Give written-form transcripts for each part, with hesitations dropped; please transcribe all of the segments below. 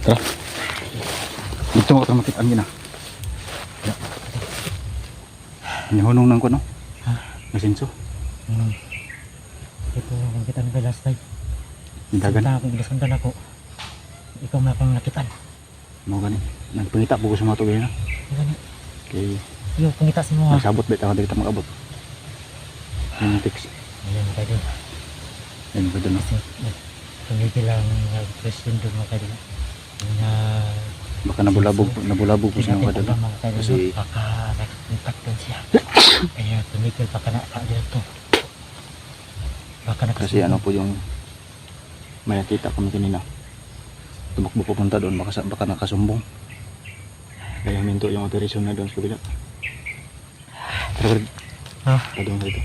Tara. Dito mo ka makita ang gina. Nihunong nang ko no? Ha? Masinso. Ito ang kita ng last time. Dagan. Sinta akong gilasandan ako. Ikaw na pang nakitaan. Mo gani. Nagpangita po ko sa mga tubig na. Gani. Kay Iyo, pangita sa mo ha. nagsabot ba ito dito mag-abot. Yung text. Ayan, kayo din. Yan ba doon? Kasi, tumigil lang question doon mga kayo. Na, Baka nabulabog po siya mga doon. Kasi- baka nakalipat doon siya. Kaya tumigil baka nakakadil to. Baka Kasi ano po yung may nakita kami kanina. Tumakbo pupunta doon baka nakasumbong. Kaya minto yung operasyon na doon sa kabila. Tara, Ha? doon dito.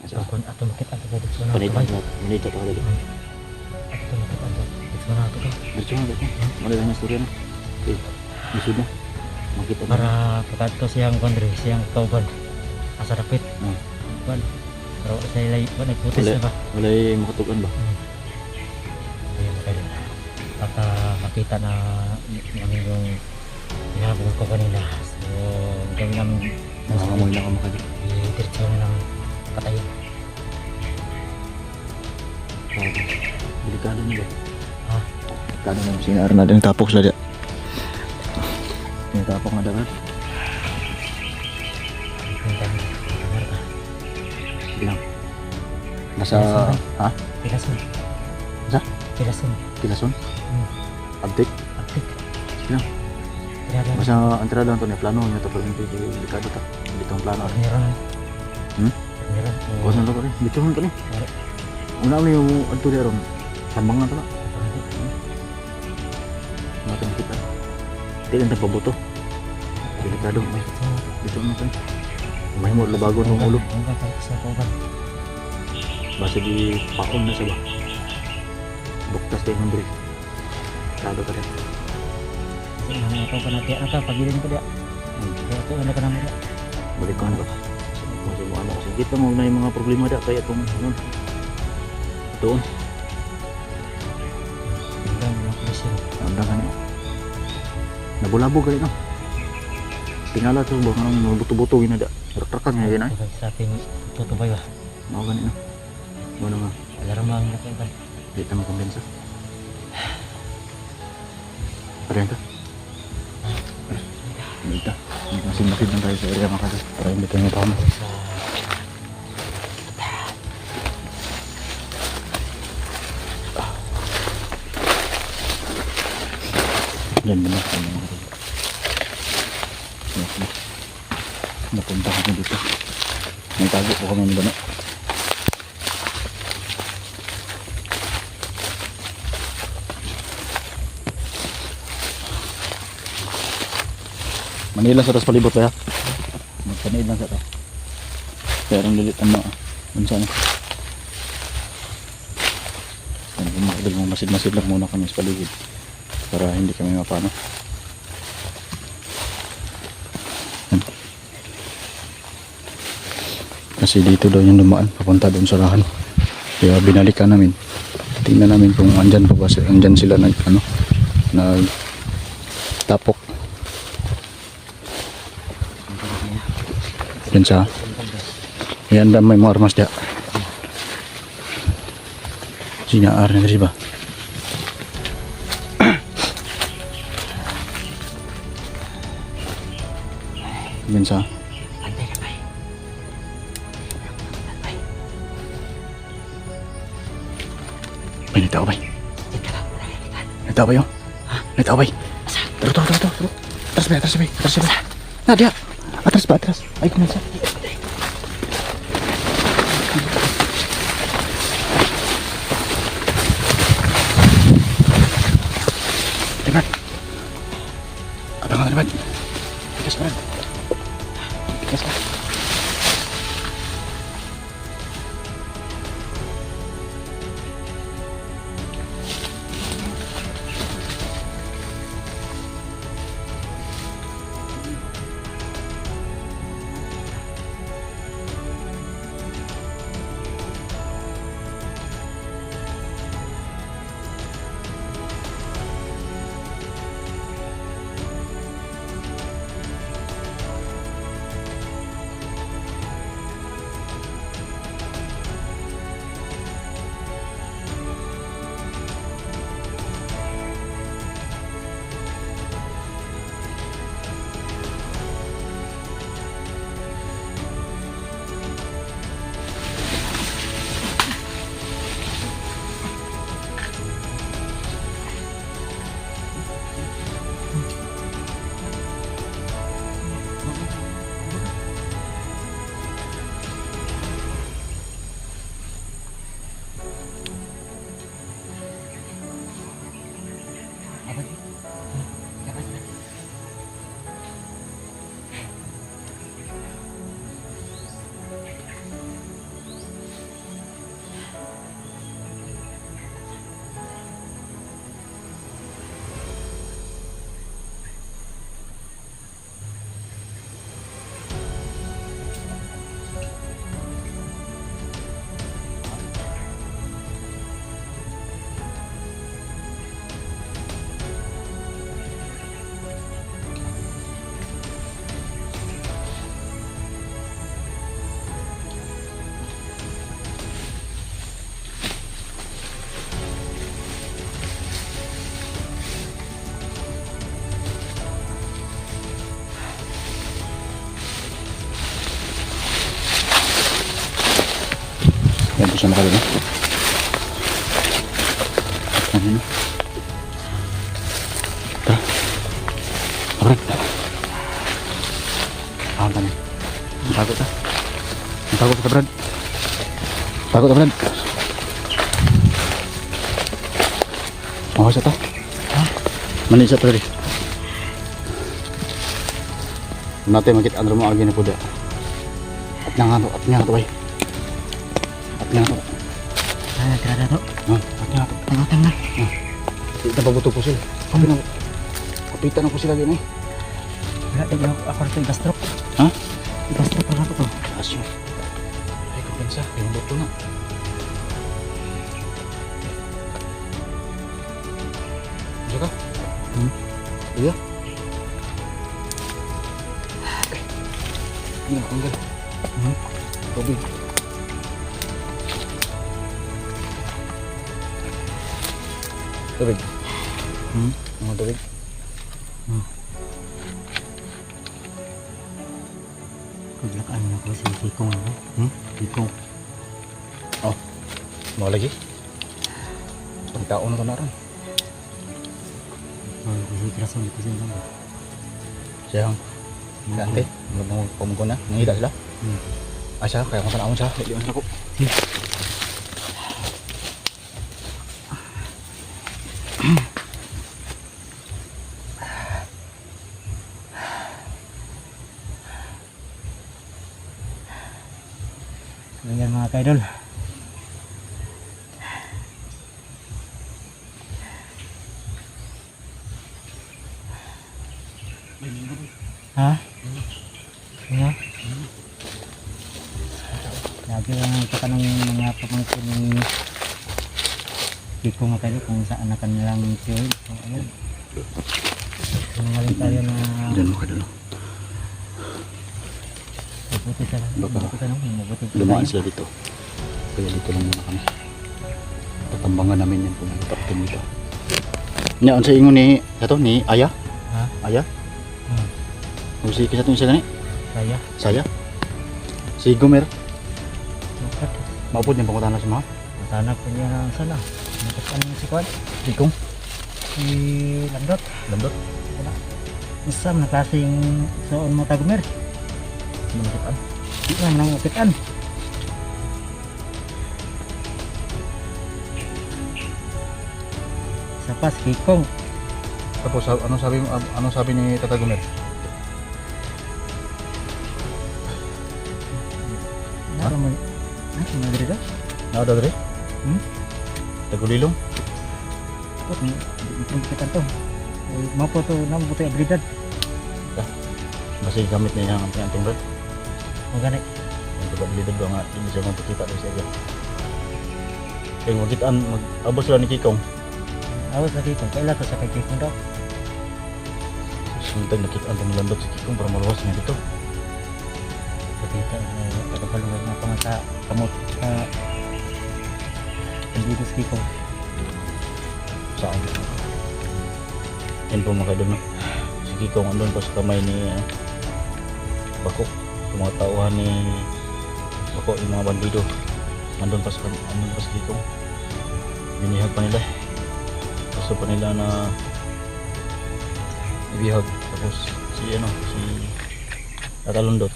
Asa? Kung ato makita ito ba dito na Panita ito ba? mo, manita to dito. Ato makita ito. Dito na ito ba? Dito nga dito. Wala lang istorya na. Okay, lisod na. Makita na. Para pagkadto siyang kondre, siyang kauban. Asa rapit. Hmm. Kuan. Pero sa ilay, nagputis Wala. na ba? Wala yung makatugan ba? Ayun kayo. Baka makita na namin yung hinabol ko kanina. So, gawin namin Nangangamoy na ka makadi. i-diretso na ng patayin. Delikado na ba? Ha? Delikado na. Sinara na din tapok sila dyan. Tinatapok nga dapat. Punta na. Kamar ka. Sige lang. Nasa... Pilason. Ha? Pilason. Sa? Pilason. Kilason? Hmm. Abdik? Aktik. Sige lang. Kaya Basta antara lang ito niya plano niya ito. Pero hindi delikado ito. Dito ang plano. Meron. Hmm? Meron. Huwag na lang rin. Dito lang ito ni. Una mo yung adto niya ron. Sambang na ito na. Mga ito nakita. Hindi lang ito pabuto. Delikado. Dito lang ito. May mo labago ng ulo. Ang gata sa kauban. Basta di paon na siya ba? Buktas tayo ng brief. Delikado ka rin. Ang kauban natin. Ang pagilin ko dia. Kaya ito ano ka naman dia. Balik ka na ba? Kasi mo ano kasi kita mo na yung mga problema da kaya itong ano. Ito. Hanggang mga pulisin. Anda ka niya. Nabulabog ka rin no? Tingala ito ba nang buto-buto yun na da. Rakrakan nga yun ay. Sa ating tutubay ba? Mga ganito. Ano nga. Alarmang na kauban. Hindi tayo makumbensa. Parihan ka. Hindi ka. Masin-masin lang tayo sa area mga kasi. Para hindi tayo mapahama. Sa Yan ba na? Napunta kami dito. May tago po kami ng bano. Manila sa tas palibot ba ya? Magpanaid lang sa to. Kaya rin lilit ang mga unsa na. Masid-masid lang muna kami sa paligid. Para hindi kami mapano. Yan. Kasi dito daw yung dumaan papunta doon sa lahan. Kaya binalikan namin. Tingnan namin kung andyan pa ba andyan sila nag ano nag tapok. Yan sa yan dan may mga armas dia. Sinaar na kasi ba? Yan sa may nagtao ba? Nagtao ba yun? Nagtao ba? Taro. Atras ba? Nadia! Atras. Ay, kumansa. Libat! Abangan, Libat! Tikas ka. Siya makalo na. Ano? Tara. Brad. Ang tanong. Takot ka. Takot ka, Brad. Takot ka, Brad. Mawas ito. Ha? Manis ito rin. Natin makita ang rumah lagi na po da. At nga to ay. At nga to. Tara to. At nga to. Tangotang na. Kita pa buto po sila. Kapitan na po sila gini. Wala din ako rito i-gastrop. Ha? I-gastrop na to. Asyo. Ay, kumpensa. Yung buto na. Diyo ka? Iya. Ini tanggal. Tubig. Tubig. Mga tubig. Paglakaan mo ko si Kikong ako. Kikong. Oh. Mau lagi? Pagkaon na ka na rin. Kasi kirason dito sila lang. Siya. Ante, pumungko na. Nangida sila? Siya, kaya kung tanawon siya. Liwan sila ko. Ayan mga kaidol. Ha? Ano? Lagi lang ito ng mga pamangkin ni Kiko mga kaidol kung saan na kanilang field. So ayun. Nangaling tayo na Diyan mo ka dalo. mabuti ka lang. Baka Mabuti ka lang. Mabuti ka Lumaan lang. sila dito. Kaya dito lang muna kami. Tatambangan namin yan kung nagtapin dito. Nya sa ingon ni kato ni Aya? Ha? Aya? Gusto ikisa itong isa gani? Kaya? Saya? Si Gomer? Makat. Maupod niyang pangutana sa mga? Matanap ko niya na sana. Makat si Kwan? Ikong? Si Landot. Landot? Isam na klaseng soon mo tagumer. Manukitan? Di man nang upitan. Sa pas Kikong. Tapos ano sabi ni Tata Gomer? Nara mo. Ay, madre daw. Nada dre? Hmm? Tagulilong? Put ni upitan to. Mau po to nang buto abilidad. Masih gamit niya ang pinantong red. Mo gani. Ang pagkabilidad ba nga hindi siya magpakita doon sa iya. Kaya magitaan, mag-abos sila ni Kikong. Awas na Kikong. Kaila to sa kay Kikong daw. Suntag nakitaan kami landot si Kikong para maluwas niya dito. Kita tagapaluwag na pa sa kamot sa dito sa Kikong. Saan? Yan po mga doon. Si Kikong andun pa sa kamay ni Bako. Yung mga tauhan ni Bako, yung mga bandido. Andun pa sa Kikong. Binihag pa nila. Gusto pa nila na ibihag. Tapos si Tatalundot.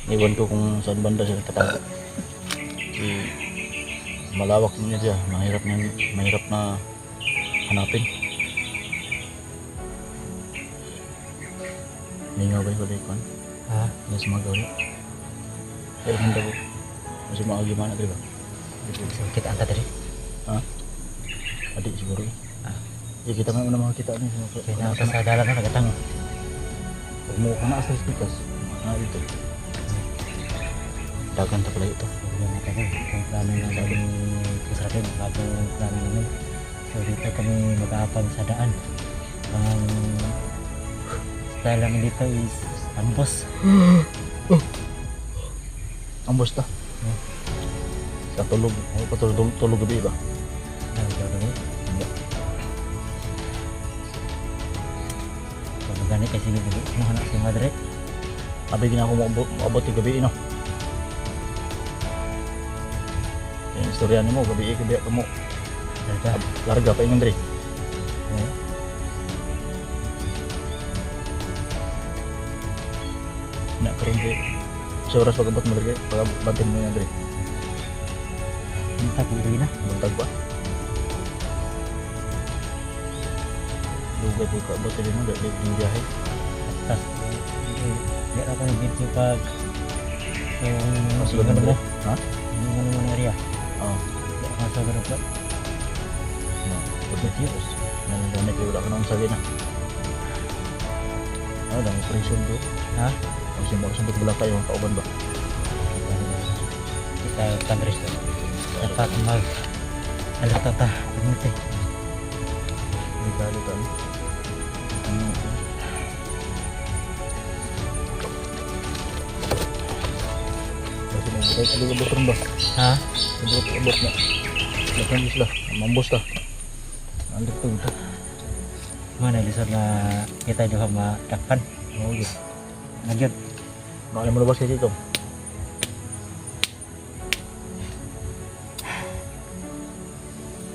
Iwan ko kung saan banda siya nakatago. Malawak niya siya. Mahirap na hanapin. Ningaw ba yung kulikon? Ha? Yes, mga gawin. Kaya handa ko. Masih mga gimana, diba? Kita anta tadi. Ha? Adik siguro. Ya kita may mga kita ni. Kaya na sa dalan na nagatang. Pag mo ka na sa stikas. Ito. Dagan ta pala ito. Yan na kami. Kung plano na kami kusarapin. Bago plano namin. So dito kami mag-aapag sa daan. Ang style namin dito is ambos. Ambos ta. Sa tulog. Ano pa tulog gabi ba? Ang gagawin. Hindi. So magani kasi mahanak si Madre. Abi gina ako maabot yung gabi, no? Yung istorya mo, gabi mo. Talaga. Larga pa ingon diri. Oo. Na karon di. Sa oras pag-abot mo diri, pag-abantin mo yan diri. Punta ko rin na. Buntag ba? Dugay po ka-abot din mo, dali yung biyahe. Tapos, hindi ako nag-video pag yung Masulod na diri. Ha? yung ano area. Oo. Hindi ako nasagot ako. Pagkatios. Nanganganit yung wala ka nang sali na. Ah, dami prison do. Ha? Ang simbang-simbang wala kayo ang kauban ba? Kita Congress dapat mag alata ta pagmiti. Hindi ka alita. Kasi nagkakay ka liga botron ba? Ha? Abot na. Lakan isla. Mambos ta. Andito to ito. Mana lisod na kita juga madakpan. Oo, okay. Nagyod. Bakit mo labas kay Kiko?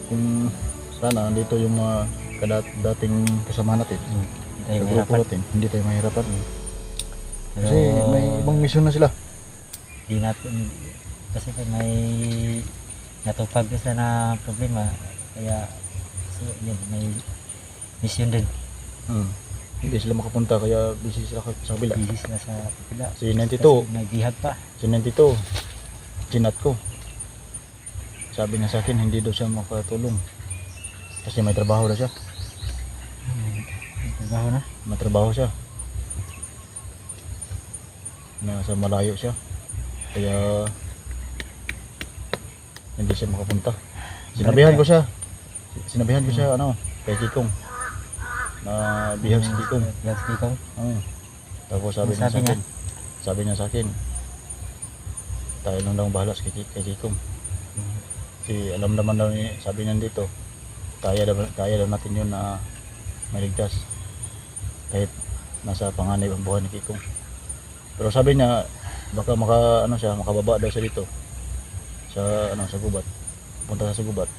Kung sana andito yung mga dating kasama natin, Tayo sa grupo mahirapan. natin, hindi tayo mahirapan. Pero Kasi may ibang misyon na sila. di natin kasi may natupag sila na problema kaya so, yun, may mission din. Hindi sila makapunta kaya busy sila sa kabila. Busy sila sa pila. Si 92, Kasi may bihag pa. si 92, chinat ko. Sabi niya sa akin, hindi daw siya makatulong. Kasi may trabaho na siya. May trabaho na. May trabaho siya. Nasa malayo siya. Kaya hindi siya makapunta. Sinabihan ko siya. Sinabihan ko siya ano, kay Kikong. Na bihag si Kikong. Bihag si Kikong. Oo. Tapos sabi niya sa akin. Sabi niya sa akin. Tayo lang daw bahala kay Kikong. Kasi alam naman daw ni, sabi niya dito, kaya daw natin yun na maligtas. Kahit nasa panganib ang buhay ni Kikong. Pero sabi niya, baka makababa daw siya dito. Sa gubat. Punta sa gubat.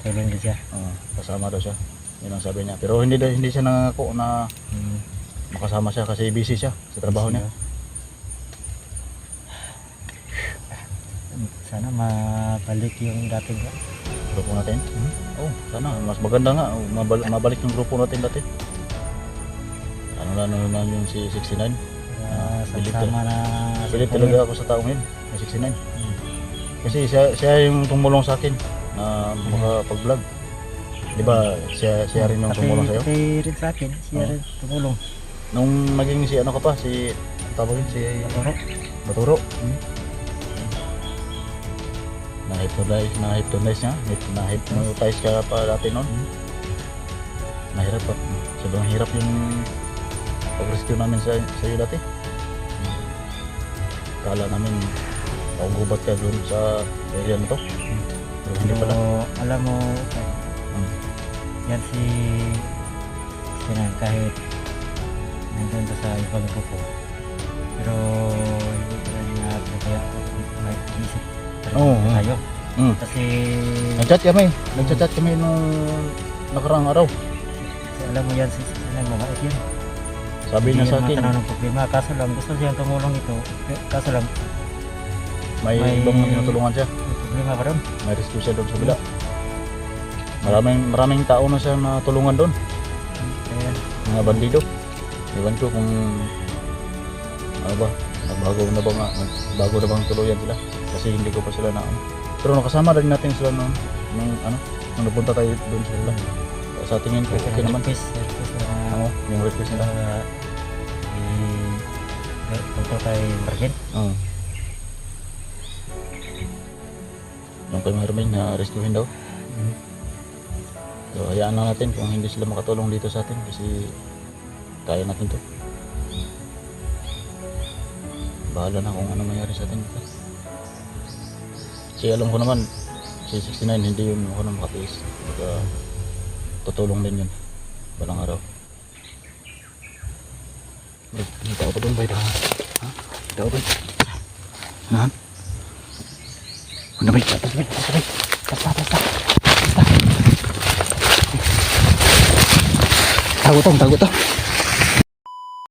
Kailan din siya. Kasama daw siya. Yun ang sabi niya. Pero hindi siya nangako na makasama siya kasi busy siya sa trabaho niya. Sana mabalik yung dating Grupo natin. Oh, sana mas maganda nga mabalik yung grupo natin dati. Ano na yung si 69. sama na Pilit talaga ako sa taong yun, yung 69. Kasi siya yung tumulong sa akin na makapag-vlog. Di ba siya rin yung tumulong sa'yo? Pati rin sa akin, siya rin tumulong. Nung naging si ano ka pa, si tawagin si Baturo. Na-hypnotize niya, na-hypnotize ka pa dati noon. Mahirap pa, sobrang hirap yung pag-rescue namin sa iyo dati. Kala namin paugubat ka doon sa area na to. Pero hindi pala. Alam mo, yan si Sinan kahit nandun ka sa ibang grupo. Pero hindi ko rin na kaya may isip tayo. Kasi Nag-chat kami nung nakaraang araw. kasi alam mo yan si Sinan, mabait yun. Sabi niya sa akin, ng problema. Kaso lang, gusto siyang tumulong ito. Kaso lang, may ibang tinutulungan siya. may problema pa rin. May rescue siya doon sa bila. Maraming tao na siya natulungan doon. Kaya, Mga bandido. Iwan ko kung ano ba, bago na bang tuluyan sila. Kasi hindi ko pa sila na ano. Pero nakasama rin natin sila nung napunta tayo doon sa sila. Sa tingin ko, okay naman. request na Yung request nila. punta tayo Bargen. Yung kay Marming na rescuehin daw. So hayaan lang natin kung hindi sila makatulong dito sa atin kasi kaya natin to. Bahala na kung ano mangyari sa atin dito. Kasi alam ko naman si 69 hindi yun ako na makatiis. Baka tutulong din yun balang araw. May tao pa doon ba ito? Ha? Tao ba? Nahan? Ano ba? Basta. Tago to.